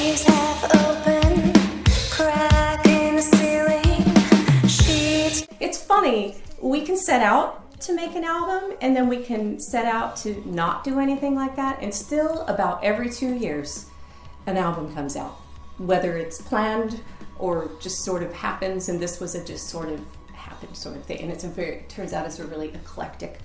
She's half open, crack in the ceiling. She's... It's funny, we can set out to make an album and then we can set out to not do anything like that, and still about every 2 years an album comes out, whether it's planned or just sort of happens. And this was a just sort of happened sort of thing, and it turns out it's a really eclectic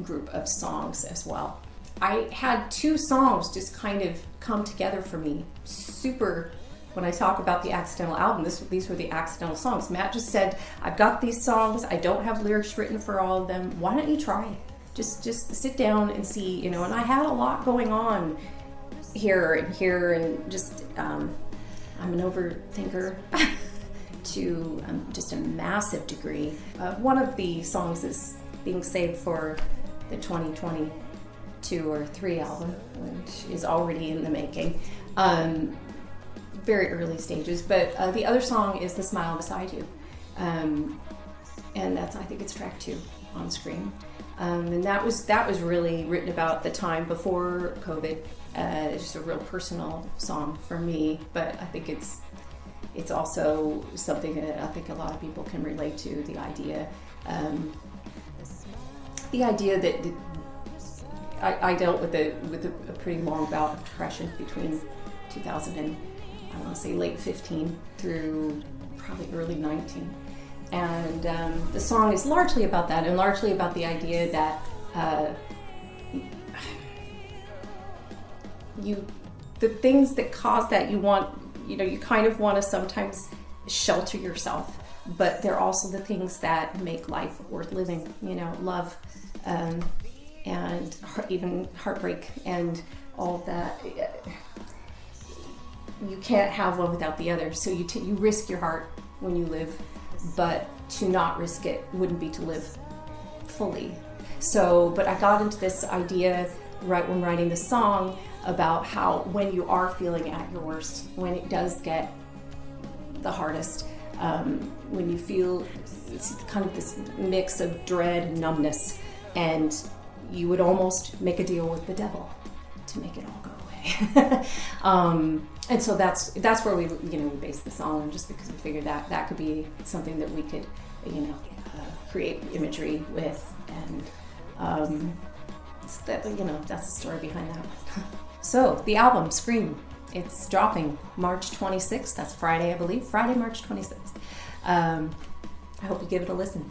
group of songs as well. I had 2 songs just kind of come together for me super. When I talk about the accidental album, these were the accidental songs. Matt just said, I've got these songs, I don't have lyrics written for all of them, why don't you try? Just sit down and see, and I had a lot going on here and just, I'm an overthinker to just a massive degree. One of the songs is being saved for the 2022 or 3 album, which is already in the making. Very early stages, but the other song is The Smile Beside You, and that's, I think it's track 2 on Scream, and that was really written about the time before COVID. It's just a real personal song for me, but I think it's also something that I think a lot of people can relate to. The idea that I dealt with a pretty long bout of depression between 2000 and I want to say late 15 through probably early 19. And the song is largely about that, and largely about the idea that the things that cause that, you kind of want to sometimes shelter yourself, but they're also the things that make life worth living, love, and even heartbreak and all of that. You can't have one without the other. So you risk your heart when you live, but to not risk it wouldn't be to live fully. But I got into this idea right when writing the song about how when you are feeling at your worst, when it does get the hardest, when you feel it's kind of this mix of dread and numbness, and you would almost make a deal with the devil to make it all go away. And so that's where we based the song, just because we figured that could be something that we could create imagery with, and that's the story behind that. So the album Scream, it's dropping March 26th. That's Friday, I believe. Friday, March 26th. I hope you give it a listen.